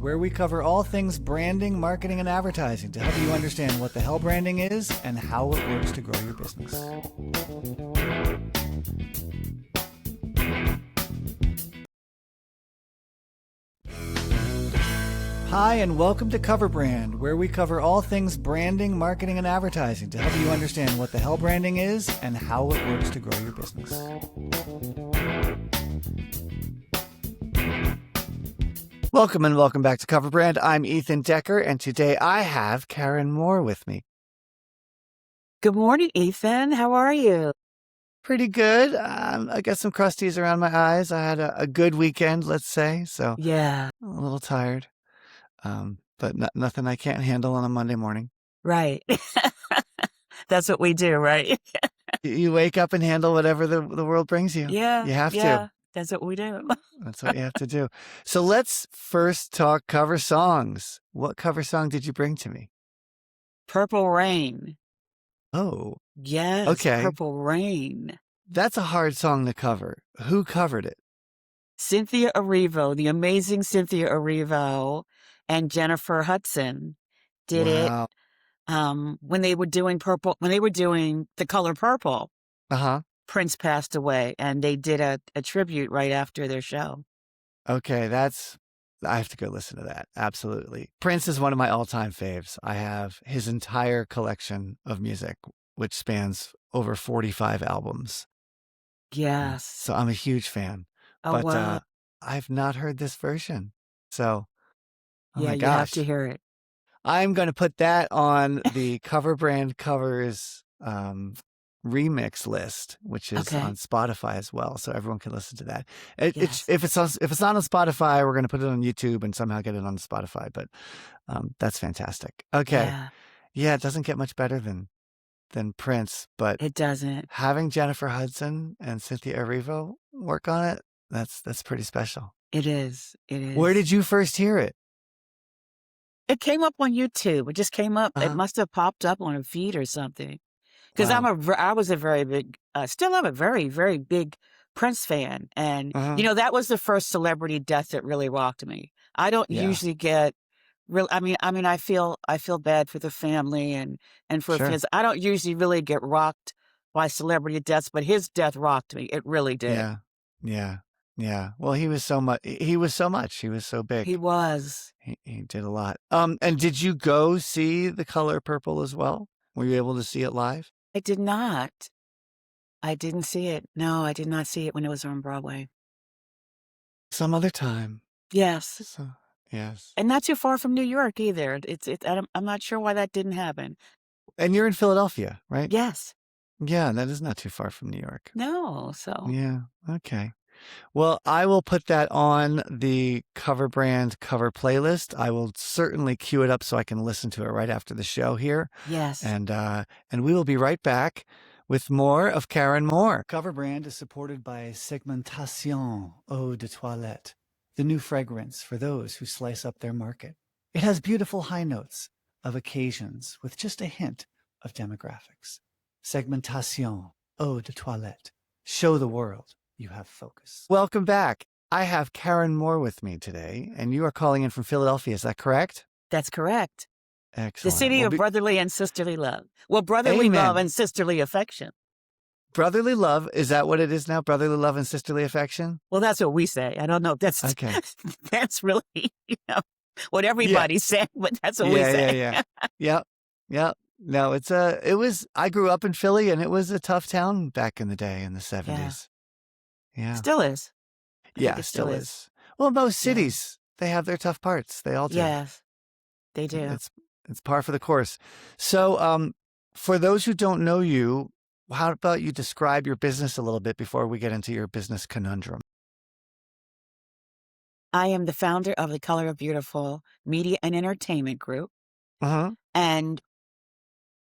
where we cover all things branding, marketing, and advertising to help you understand what the hell branding is and how it works to grow your business. Hi, and welcome to Cover Brand, where we cover all things branding, marketing, and advertising to help you understand what the hell branding is and how it works to grow your business. Welcome and welcome back to Cover Brand. I'm Ethan Decker, and today I have Karen Moore with me. Good morning, Ethan. How are you? Pretty good. I got some crusties around my eyes. I had a good weekend, let's say, so Yeah, a little tired, but nothing I can't handle on a Monday morning. right. That's what we do, right? You wake up and handle whatever the world brings you. Yeah, You have yeah, to. that's what we do. That's what you have to do. So let's first talk cover songs. What cover song did you bring to me? Purple Rain. Oh, Yes, okay. Purple Rain. That's a hard song to cover. Who covered it? Cynthia Erivo, the amazing Cynthia Erivo, and Jennifer Hudson did it Wow. when they were doing the color purple. Uh-huh. Prince passed away, and they did a tribute right after their show. Okay, I have to go listen to that. Absolutely. Prince is one of my all-time faves. I have his entire collection of music, which spans over 45 albums. Yes. So I'm a huge fan. Oh, But wow. I've not heard this version. So, oh Yeah, my you have to gosh. hear it. I'm going to put that on the Cover Brand Covers remix list, which is Okay. on Spotify as well, so everyone can listen to that. Yes. If it's not on Spotify, we're going to put it on YouTube and somehow get it on Spotify. But that's fantastic. Okay, yeah, it doesn't get much better than Prince, but It doesn't. having Jennifer Hudson and Cynthia Erivo work on it, that's pretty special. It is. It is. Where did you first hear it? It came up on YouTube. It just came up. It Uh-huh. must have popped up on a feed or something. Because Wow. I was a very big, still am a very, very big Prince fan. And, Uh-huh. that was the first celebrity death that really rocked me. I don't Yeah. usually get real. I mean, I feel bad for the family and for Sure. his. I don't usually really get rocked by celebrity deaths, but his death rocked me. It really did. Yeah. Yeah. Yeah. Well, he was so much. He was so much. He was so big. He was. He did a lot. And did you go see The Color Purple as well? Were you able to see it live? I did not. I didn't see it. No, I did not see it when it was on Broadway. Some other time. Yes. So, yes. And not too far from New York either. I'm not sure why that didn't happen. And you're in Philadelphia, right? Yes. Yeah, that is not too far from New York. No, so. Yeah. Okay. Well, I will put that on the Cover Brand cover playlist. I will certainly queue it up so I can listen to it right after the show here. Yes. And we will be right back with more of Karen Moore. Cover Brand is supported by Segmentation Eau de Toilette, the new fragrance for those who slice up their market. It has beautiful high notes of occasions with just a hint of demographics. Segmentation Eau de Toilette. Show the world you have focus. Welcome back. I have Karen Moore with me today, and you are calling in from Philadelphia. Is that correct? That's correct. Excellent. The city of brotherly and sisterly love. Well, brotherly love and sisterly affection. Brotherly love, is that what it is now? Brotherly love and sisterly affection? Well, that's what we say. I don't know if that's okay. That's really, what everybody's saying, but that's what we say. Yep. No, I grew up in Philly, and it was a tough town back in the day in the 70s. Yeah. Still is. Yeah, still is. Well, most cities, they have their tough parts. They all do. Yes, they do. It's par for the course. So, for those who don't know you, how about you describe your business a little bit before we get into your business conundrum? I am the founder of the Color of Beautiful Media and Entertainment Group. Uh-huh. And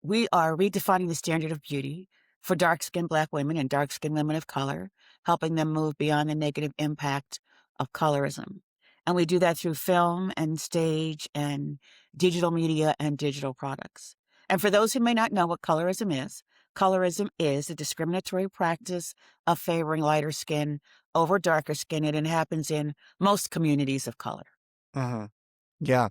we are redefining the standard of beauty for dark-skinned Black women and dark-skinned women of color, helping them move beyond the negative impact of colorism. And we do that through film and stage and digital media and digital products. And for those who may not know what colorism is a discriminatory practice of favoring lighter skin over darker skin, and it happens in most communities of color. Uh-huh. Yeah.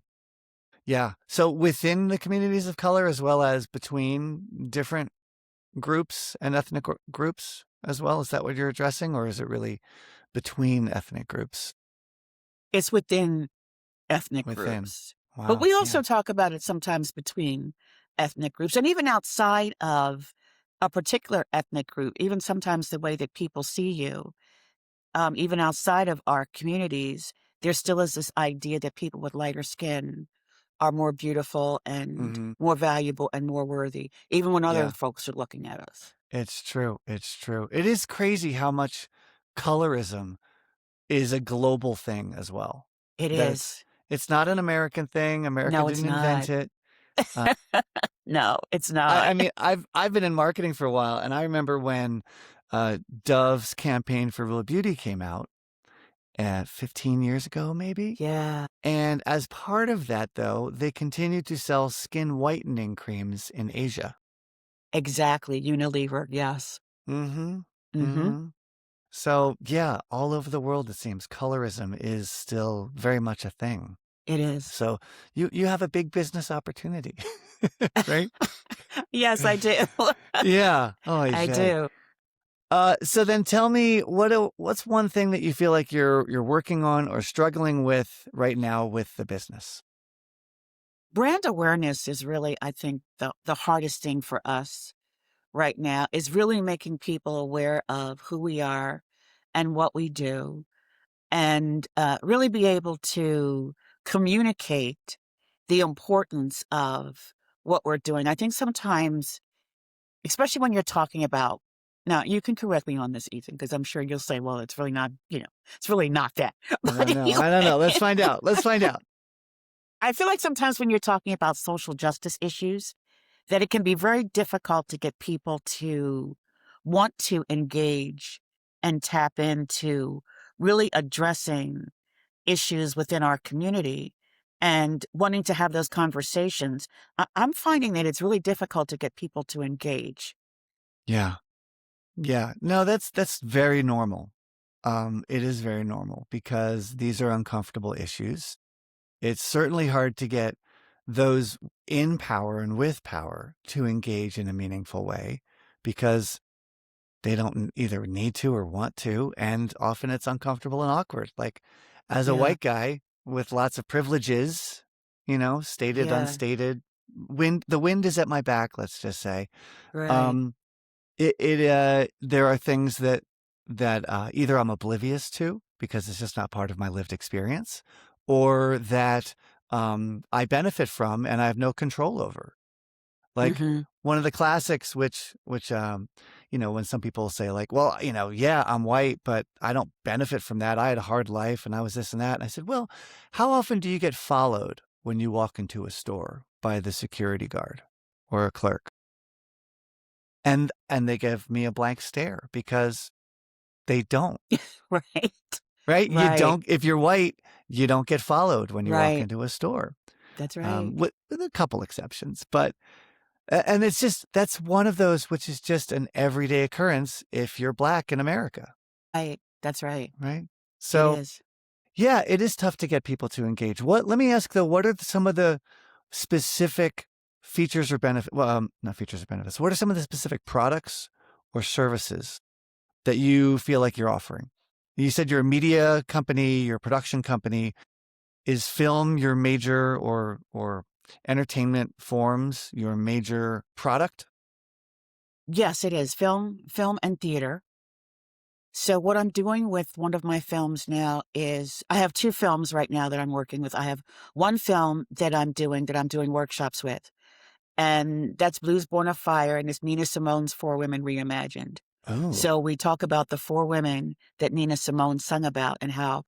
Yeah. So within the communities of color, as well as between different groups and ethnic groups as well, is that what you're addressing, or is it really between ethnic groups? It's within ethnic Within. groups. But Wow. we Yeah. also talk about it sometimes between ethnic groups and even outside of a particular ethnic group, even sometimes the way that people see you, even outside of our communities, there still is this idea that people with lighter skin are more beautiful and Hmm. more valuable and more worthy, even when other Yeah. folks are looking at us. It's true. It's true. It is crazy how much colorism is a global thing as well. It That is. it's not an American thing. America No, it's didn't invent not. it. Uh, No, it's I not. mean, I've been in marketing for a while, and I remember when Dove's campaign for Real Beauty came out 15 years ago, maybe. Yeah, And as part of that, though, they continued to sell skin whitening creams in Asia. exactly. Unilever. Yes. Mm-hmm. Mm-hmm. Mm-hmm. So yeah, all over the world, it seems colorism is still very much a thing. It is. So you have a big business opportunity, right? Yes, I do. Yeah. Oh, I Jay. do. So then tell me what's one thing that you feel like you're working on or struggling with right now with the business? Brand awareness is really, I think, the hardest thing for us right now is really making people aware of who we are and what we do, and really be able to communicate the importance of what we're doing. I think sometimes, especially when you're talking about, now you can correct me on this, Ethan, because I'm sure you'll say, well, it's really not, it's really not that. I But don't know. I don't anyway, know. Let's find out. Let's find out. I feel like sometimes when you're talking about social justice issues, that it can be very difficult to get people to want to engage and tap into really addressing issues within our community and wanting to have those conversations. I'm finding that it's really difficult to get people to engage. Yeah. Yeah. No, that's very normal. It is very normal because these are uncomfortable issues. It's certainly hard to get those in power and with power to engage in a meaningful way because they don't either need to or want to. And often it's uncomfortable and awkward. Like, as a Yeah, white guy with lots of privileges, stated, yeah, unstated, the wind is at my back, let's just say. right. Um, there are things that either I'm oblivious to because it's just not part of my lived experience, or that I benefit from and I have no control over. Like Hmm. one of the classics, which when some people say like, well, yeah, I'm white, but I don't benefit from that. I had a hard life and I was this and that. And I said, well, how often do you get followed when you walk into a store by the security guard or a clerk? And they give me a blank stare because they don't, Right, right? You right, don't, if you're white, you don't get followed when you walk right. into a store, That's right. with a couple exceptions. But, and it's just, that's one of those which is just an everyday occurrence if you're black in America, Right. That's right. right? It So, is. yeah, it is tough to get people to engage. Let me ask though, what are some of the specific features or benefits? Well, not features or benefits. What are some of the specific products or services that you feel like you're offering? You said you're a media company, you're a production company. Is film your major or entertainment forms your major product? Yes, it is. Film and theater. So what I'm doing with one of my films now is I have two films right now that I'm working with. I have one film that I'm doing workshops with, and that's Blues Born of Fire, and it's Nina Simone's Four Women Reimagined. Oh, So we talk about the four women that Nina Simone sung about and how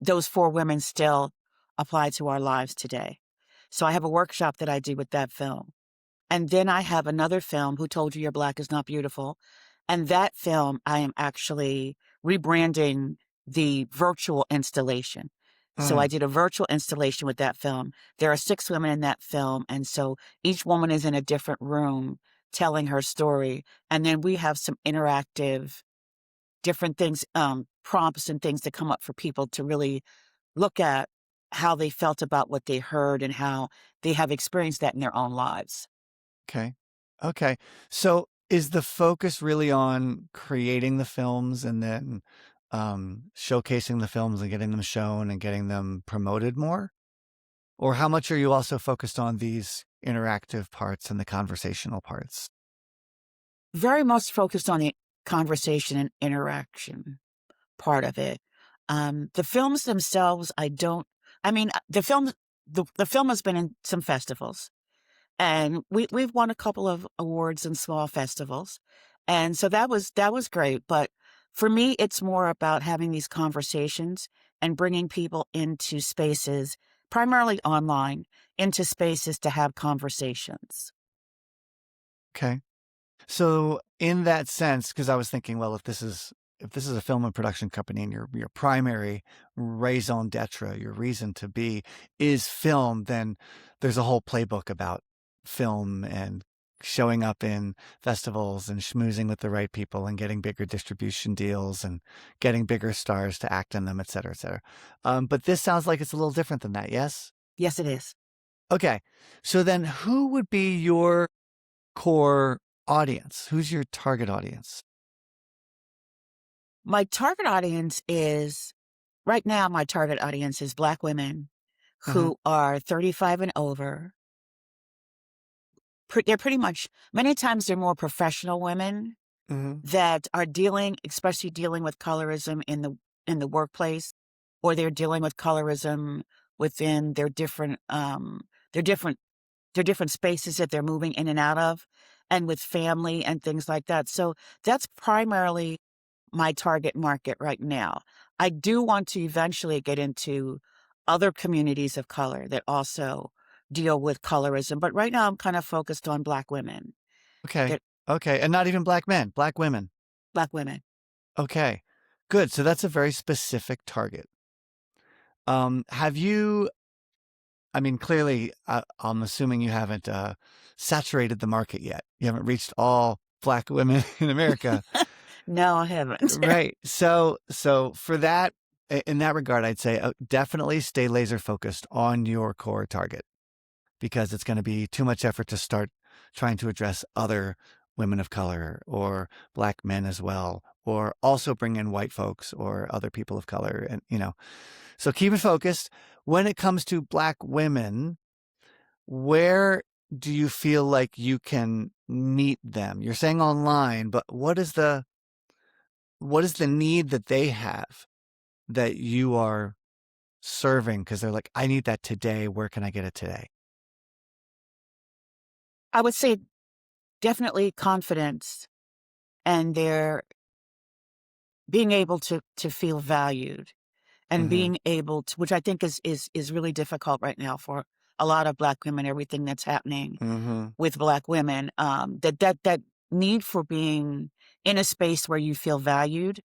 those four women still apply to our lives today. So I have a workshop that I do with that film. And then I have another film, Who Told You Your Black Is Not Beautiful? And that film, I am actually rebranding the virtual installation. So I mm, did a virtual installation with that film. There are six women in that film. And so each woman is in a different room telling her story. And then we have some interactive, different things, prompts and things that come up for people to really look at how they felt about what they heard and how they have experienced that in their own lives. Okay. Okay. So is the focus really on creating the films and then showcasing the films and getting them shown and getting them promoted more? Or how much are you also focused on these interactive parts and the conversational parts? Very much focused on the conversation and interaction part of it. The films themselves, I mean, the film has been in some festivals. And we've won a couple of awards in small festivals. And so that was great. But for me, it's more about having these conversations and bringing people into spaces, primarily online, into spaces to have conversations. Okay. So in that sense, because I was thinking, well, if this is a film and production company and your primary raison d'etre, your reason to be is film, then there's a whole playbook about film and showing up in festivals and schmoozing with the right people and getting bigger distribution deals and getting bigger stars to act in them, et cetera, et cetera. But this sounds like it's a little different than that, yes? Yes, it is. Okay. So then who would be your core audience? Who's your target audience? My target audience is right now, my target audience is Black women Hmm. who are 35 and over. They're pretty much, many times, they're more professional women Hmm. that are dealing, especially dealing with colorism in the workplace, or they're dealing with colorism within their different their different spaces that they're moving in and out of, and with family and things like that. So that's primarily my target market right now. I do want to eventually get into other communities of color that also deal with colorism, but right now I'm kind of focused on Black women. Okay. That Okay. And not even black men, black women. Black women. Okay. Good. So that's a very specific target. Have you, I mean, clearly, I'm assuming you haven't saturated the market yet. You haven't reached all black women in America. No, I haven't. Right. So for that, in that regard, I'd say definitely stay laser focused on your core target because it's going to be too much effort to start trying to address other women of color or black men as well, or also bring in white folks or other people of color. And, so keep it focused. When it comes to black women, where do you feel like you can meet them? You're saying online, but what is the need that they have that you are serving? Because they're like, I need that today. Where can I get it today? I would say definitely confidence, and they're being able to feel valued, and Mm-hmm. being able to, which I think is really difficult right now for a lot of Black women, everything that's happening Mm-hmm. with Black women, that need for being in a space where you feel valued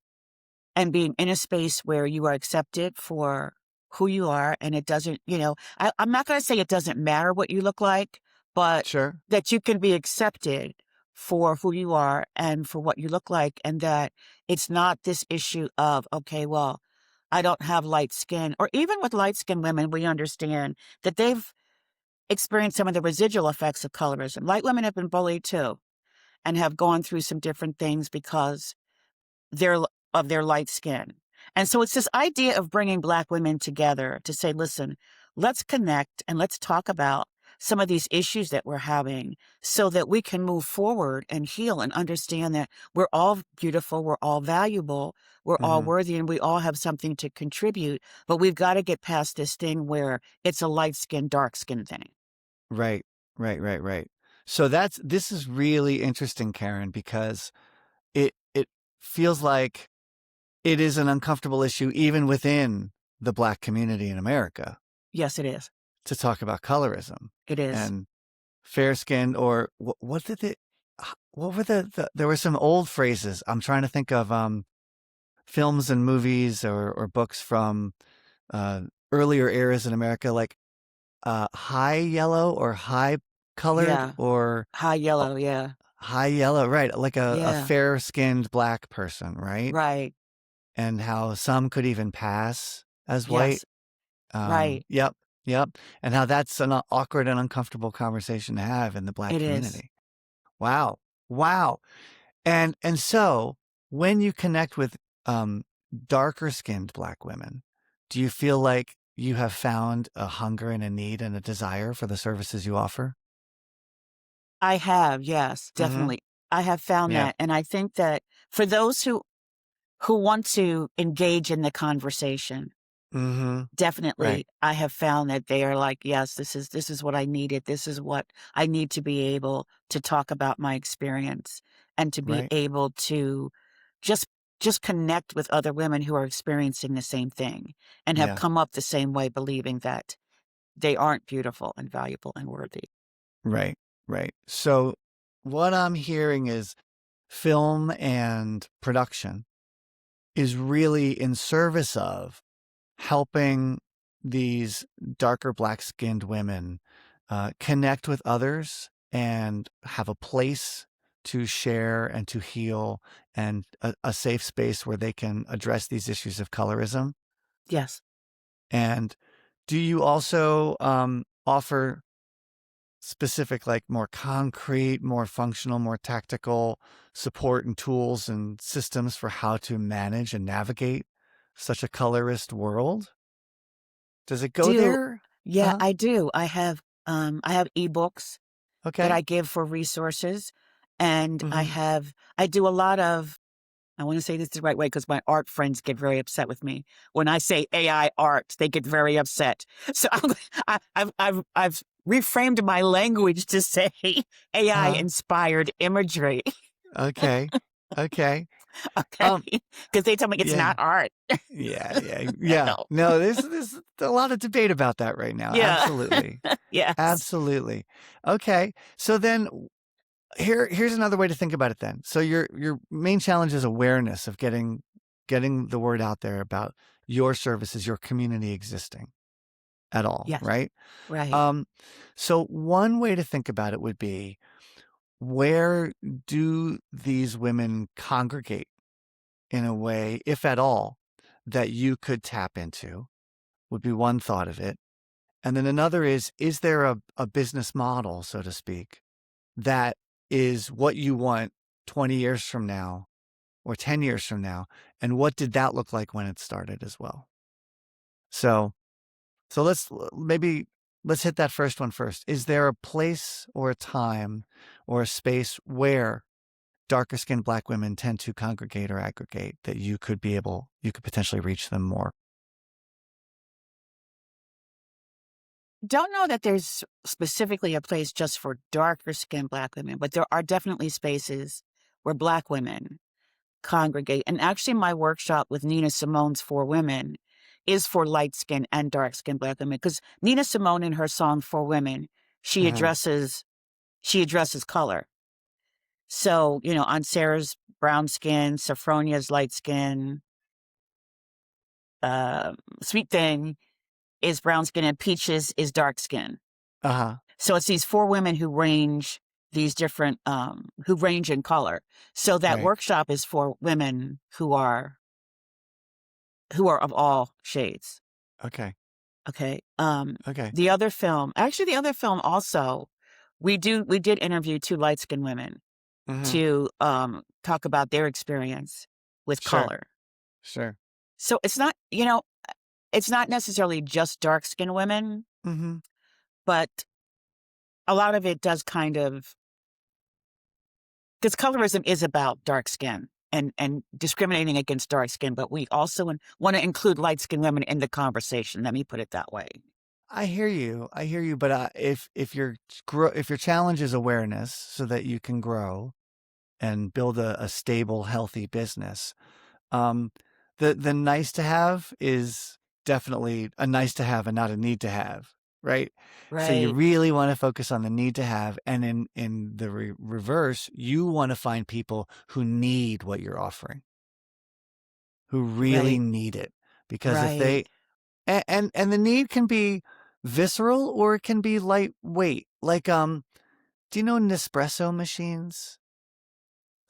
and being in a space where you are accepted for who you are. And it doesn't, I'm not going to say it doesn't matter what you look like, but Sure. that you can be accepted for who you are and for what you look like. And that it's not this issue of, okay, well, I don't have light skin. Or even with light skinned women, we understand that they've experienced some of the residual effects of colorism. Light women have been bullied too and have gone through some different things because their of their light skin. And so it's this idea of bringing Black women together to say, listen, let's connect and let's talk about some of these issues that we're having so that we can move forward and heal and understand that we're all beautiful, we're all valuable, we're all Mm-hmm. worthy, and we all have something to contribute. But we've got to get past this thing where it's a light skin, dark skin thing. Right. Right. Right. Right. So this is really interesting, Karen, because it feels like it is an uncomfortable issue even within the black community in America Yes, it is. to talk about colorism It is. and fair skinned or what did it what were there were some old phrases. I'm trying to think of films and movies or books from uh earlier eras in America like high yellow or high colored Yeah. or High uh, yellow. Yeah. high yellow, right? Like a Yeah. fair skinned black person, right? Right. And how some could even pass as white. Yes. Right. Yep, yep. And how that's an awkward and uncomfortable conversation to have in the Black It is. community. Wow. Wow. And so when you connect with um, darker skinned Black women, do you feel like you have found a hunger and a need and a desire for the services you offer? I have, yes, Mm-hmm. definitely. I have found Yeah. that, and I think that for those who want to engage in the conversation, Mm-hmm. Right. definitely, I have found that they are like, "Yes, this is what I needed. This is what I need to be able to talk about my experience and to be Right. able to just just connect with other women who are experiencing the same thing and have Yeah. come up the same way believing that they aren't beautiful and valuable and worthy." Right. Right. So what I'm hearing is film and production is really in service of helping these darker Black skinned women connect with others and have a place to share and to heal and a safe space where they can address these issues of colorism. Yes. And do you also offer specific, like more concrete, more functional, more tactical support and tools and systems for how to manage and navigate such a colorist world? Does it go Do there? Yeah, Uh-huh. I do. I have ebooks that Okay. I give for resources, and Mm-hmm. I do a lot of I wanna say this the right way because my art friends get very upset with me. When I say AI art, they get very upset. So I've reframed my language to say AI Uh-huh. inspired imagery, Okay. Okay. okay? Um, Because they tell me it's yeah. not art. Yeah, yeah, yeah. No. No, there's a lot of debate about that right now. Yeah. Absolutely. Yes. Absolutely. Okay. So then here's another way to think about it then. So your main challenge is awareness of getting the word out there about your services, your community existing at all, Yes. right? Right. Um, so one way to think about it would be, where do these women congregate in a way, if at all, that you could tap into? Would be one thought of it. And then another is there a business model, so to speak, that is what you want 20 years from now or 10 years from now? And what did that look like when it started as well? So, so let's hit that first one first. Is there a place or a time or a space where darker skinned Black women tend to congregate or aggregate that you could potentially reach them more? Don't know that there's specifically a place just for darker skinned Black women, but there are definitely spaces where Black women congregate. And actually, my workshop with Nina Simone's For Women is for light skinned and dark skinned Black women. Because Nina Simone, in her song For Women, she Mm-hmm. addresses she addresses color. So, on Sarah's brown skin, Sophronia's light skin, Sweet Thing is brown skin, and Peaches is dark skin. Uh-huh. So it's these four women who range in color. So that Right. workshop is for women who are of all shades. Okay. Okay. Okay. The other film also, we did interview two light skinned women Mm-hmm. to talk about their experience with Sure. color. Sure. So it's not necessarily just dark skinned women, Mm-hmm. but a lot of it does kind of, because colorism is about dark skin and discriminating against dark skin, but we also want to include light skinned women in the conversation. Let me put it that way. I hear you. I hear you. But if your challenge is awareness, so that you can grow and build a stable, healthy business, um, the nice to have is definitely a nice to have and not a need to have, right? So you Right, really want to focus on the need to have, and in the reverse, you want to find people who need what you're offering, who really right, need it, because if right. they and the need can be visceral or it can be lightweight. Like do you know Nespresso machines?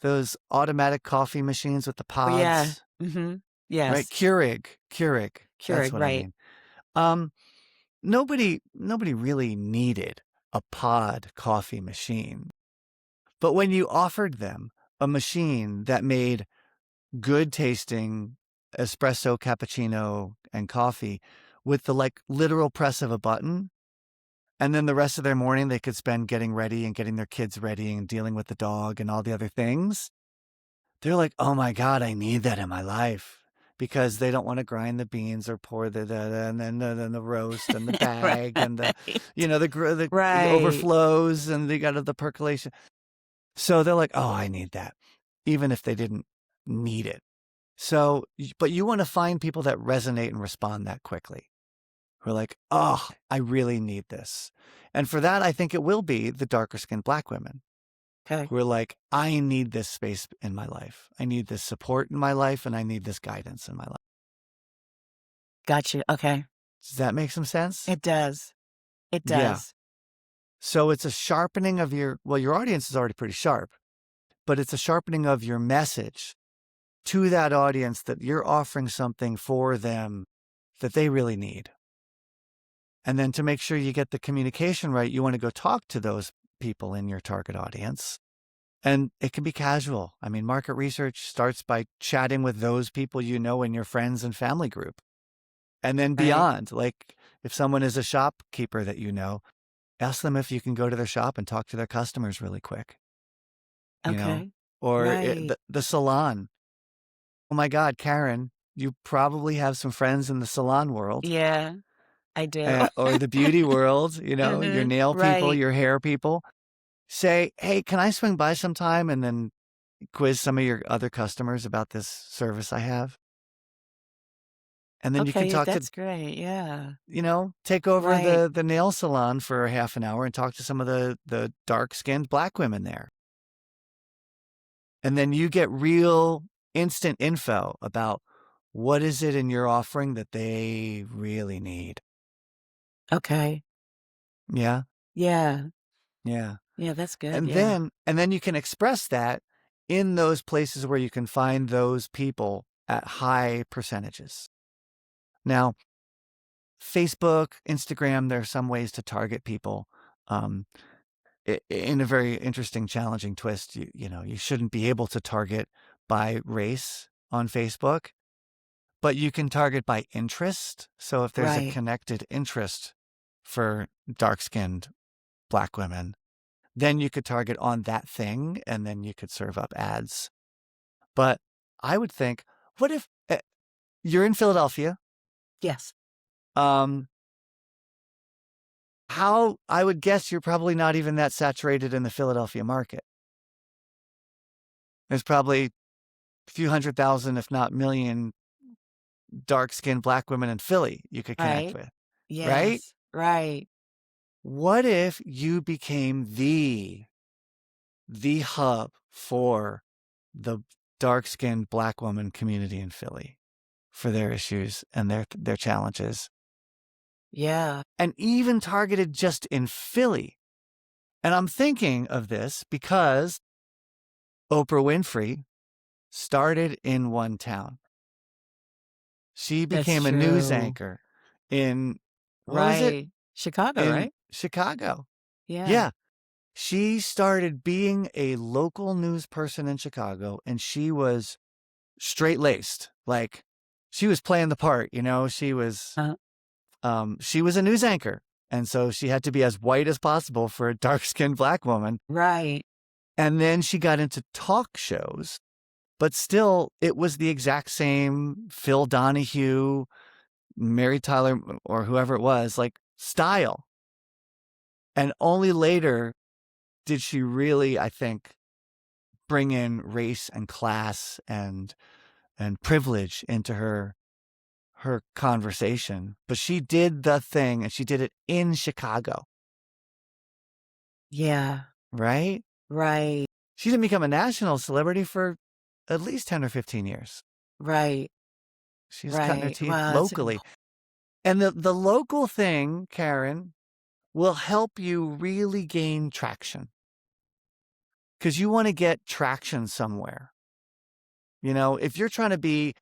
Those automatic coffee machines with the Oh, yeah. pods, right? Yes. Keurig, that's Keurig, what I right. mean. Um, nobody really needed a pod coffee machine. But when you offered them a machine that made good tasting espresso, cappuccino, and coffee with the like literal press of a button, and then the rest of their morning they could spend getting ready and getting their kids ready and dealing with the dog and all the other things, they're like, oh my God, I need that in my life. Because they don't want to grind the beans or pour and then the roast and the bag and the, Right. it Right. overflows and they got the percolation. So they're like, oh, I need that, even if they didn't need it. So, but you want to find people that resonate and respond that quickly. Who are like, oh, I really need this. And for that, I think it will be the darker skinned Black women Okay. who are like, I need this space in my life. I need this support in my life and I need this guidance in my life. Got you. Okay. Does that make some sense? It does. It Yeah. does. So it's a sharpening of your audience is already pretty sharp, but it's a sharpening of your message to that audience that you're offering something for them that they really need. And then to make sure you get the communication right, you want to go talk to those people in your target audience. And it can be casual. I mean, market research starts by chatting with those people you know in your friends and family group. And then Right. beyond, like if someone is a shopkeeper that you know, ask them if you can go to their shop and talk to their customers really quick, you know, Okay. or Right. the salon. Oh my God, Karen, you probably have some friends in the salon world Yeah, I do. or the beauty world, you know, your nail people, Right. your hair people. Say, hey, can I swing by sometime and then quiz some of your other customers about this service I have? And then you can Okay, talk to, that's great. Yeah. take over Right. the nail salon for a half an hour and talk to some of the dark-skinned Black women there. And then you get real instant info about what is it in your offering that they really need. Okay. Yeah. Yeah. Yeah. Yeah, that's good. And Yeah. then you can express that in those places where you can find those people at high percentages. Now, Facebook, Instagram, there are some ways to target people. In a very interesting, challenging twist, you shouldn't be able to target by race on Facebook, but you can target by interest. So if there's a Right. connected interest for dark-skinned Black women, then you could target on that thing and then you could serve up ads. But I would think, what if you're in Philadelphia? Yes. Um, how I would guess you're probably not even that saturated in the Philadelphia market. There's probably a few 100,000, if not million, dark-skinned Black women in Philly you could connect Right. with, right? Yes. Right. What if you became the hub for the dark-skinned Black woman community in Philly for their issues and their challenges, Yeah. and even targeted just in Philly? And I'm thinking of this because Oprah Winfrey started in one town. She That's became a news true. anchor in, what was it? Right. Chicago, In right? Chicago. Yeah. Yeah. She started being a local news person in Chicago and she was straight laced. Like she was playing the part, Uh, she was a news anchor. And so she had to be as white as possible for a dark skinned Black woman. right. And then she got into talk shows, but still it was the exact same Phil Donahue, Mary Tyler, or whoever it was, like style. And only later did she really, I think, bring in race and class and privilege into her conversation. But she did the thing and she did it in Chicago, Yeah. right? Right. She didn't become a national celebrity for at least 10 or 15 years. Right. She's cutting her Right. teeth Wow, that's locally. And the local thing, Karen, will help you really gain traction because you want to get traction somewhere. If you're trying to be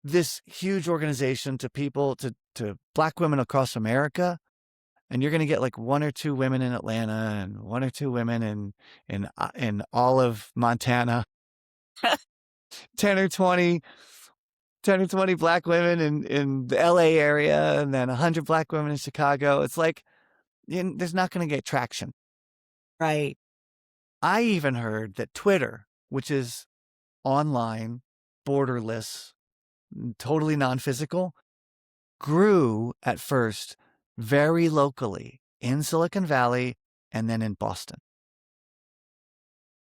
this huge organization to people, to Black women across America, and you're going to get like one or two women in Atlanta and one or two women in all of Montana, 10 or 20 10 or 20 Black women in the LA area, and then 100 Black women in Chicago. It's like, there's not going to get traction. Right. I even heard that Twitter, which is online, borderless, totally non-physical, grew at first very locally in Silicon Valley and then in Boston.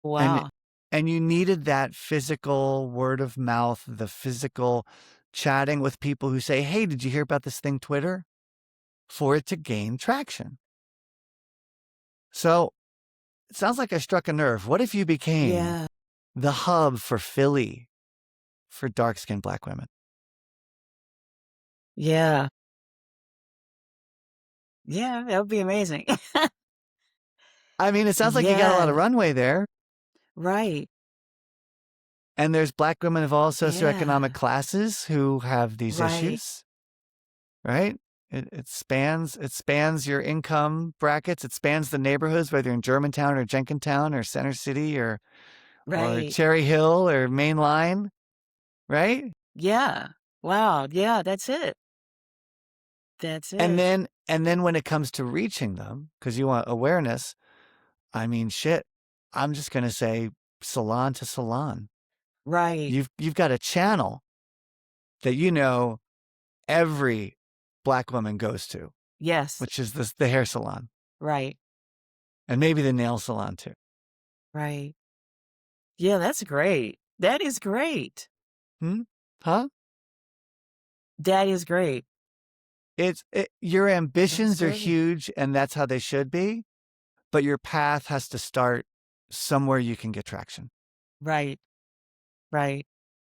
And Wow. and you needed that physical word of mouth, the physical chatting with people who say, "Hey, did you hear about this thing, Twitter?" for it to gain traction. So it sounds like I struck a nerve. What if you became Yeah. the hub for Philly for dark-skinned Black women? Yeah. Yeah, that would be amazing. I mean, it sounds like you got a lot of Yeah. runway there. Right. And there's Black women of all socioeconomic Yeah. classes who have these Right. issues, right? It spans your income brackets. It spans the neighborhoods, whether you're in Germantown or Jenkintown or Center City or Right. Cherry Hill or Main Line, right? Yeah. Wow. Yeah, that's it. That's And it. then when it comes to reaching them, because you want awareness, I mean, shit, I'm just gonna say salon to salon. Right. You've got a channel that every Black woman goes to, Yes. which is the hair salon Right. and maybe the nail salon too. Right. Yeah, that's great. That is great. Huh? That is great. Your That's ambitions are great. huge, and that's how they should be, but your path has to start somewhere you can get traction. Right. Right.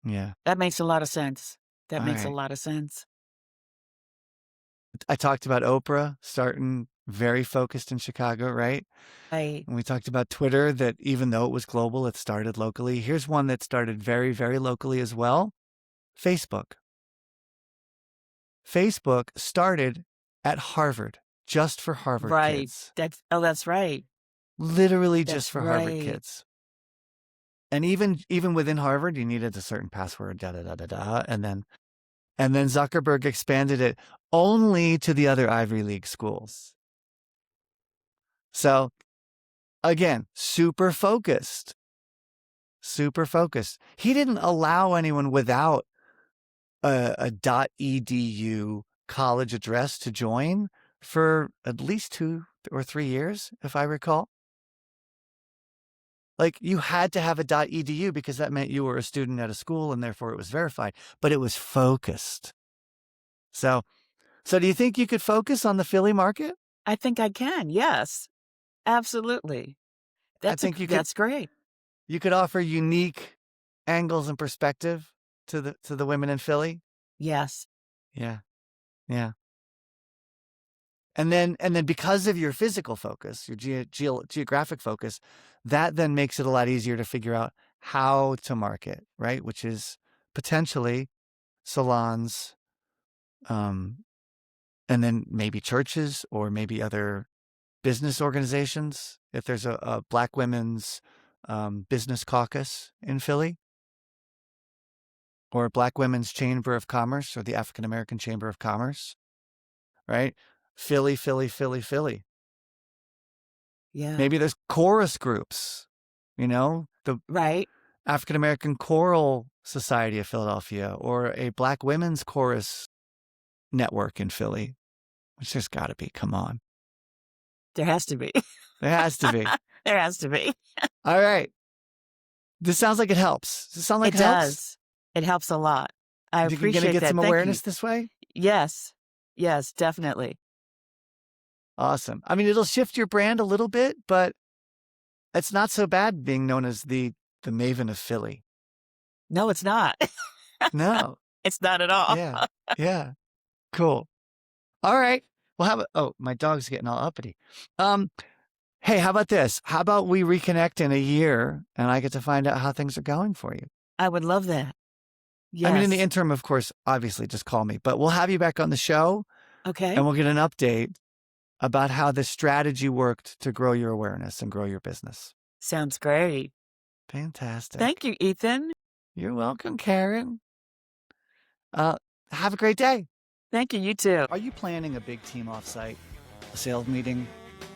Yeah. That makes a lot of sense. That All makes a right. lot of sense. I talked about Oprah starting very focused in Chicago, right? Right. And we talked about Twitter, that even though it was global, it started locally. Here's one that started very, very locally as well. Facebook. Facebook started at Harvard, just for Harvard Right. kids. That's right. Literally just That's for Harvard right. kids. And even within Harvard, you needed a certain password, da da da da da. And then Zuckerberg expanded it only to the other Ivy League schools. So again, super focused. Super focused. He didn't allow anyone without a .edu college address to join for at least 2 or 3 years, if I recall. Like, you had to have a .edu because that meant you were a student at a school and therefore it was verified, but it was focused. So do you think you could focus on the Philly market? I think I can. Yes. Absolutely. I think That's great. you could offer unique angles and perspective to the women in Philly. Yes. Yeah. Yeah. And then because of your physical focus, your geographic focus, that then makes it a lot easier to figure out how to market, right? Which is potentially salons, and then maybe churches or maybe other business organizations. If there's a Black women's business caucus in Philly, or Black Women's Chamber of Commerce, or the African American Chamber of Commerce, right? Philly, Philly, Philly, Philly. Yeah. Maybe there's chorus groups, the Right. African American Choral Society of Philadelphia, or a Black women's chorus network in Philly, which there's got to be. Come on. There has to be. There has to be. There has to be. All right. This sounds like it helps. Does it sound like It it helps? does. It helps a lot. I You think you're going to appreciate get that. some Thank you. awareness this way? Yes. Yes, definitely. Awesome. I mean, it'll shift your brand a little bit, but it's not so bad being known as the Maven of Philly. No, it's not. No. It's not at all. Yeah. Yeah. Cool. All right. Well, my dog's getting all uppity. Hey, how about this? How about we reconnect in a year and I get to find out how things are going for you? I would love that. Yes. I mean, in the interim, of course, obviously, just call me. But we'll have you back on the show, Okay. and we'll get an update about how the strategy worked to grow your awareness and grow your business. Sounds great. Fantastic. Thank you, Ethan. You're welcome, Karen. Have a great day. Thank you. You too. Are you planning a big team offsite, a sales meeting,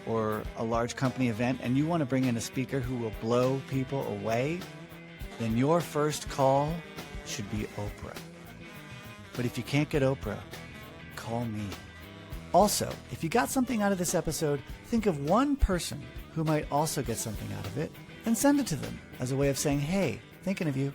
or a large company event, and you want to bring in a speaker who will blow people away? Then your first call should be Oprah. But if you can't get Oprah, call me. Also, if you got something out of this episode, think of one person who might also get something out of it and send it to them as a way of saying, hey, thinking of you.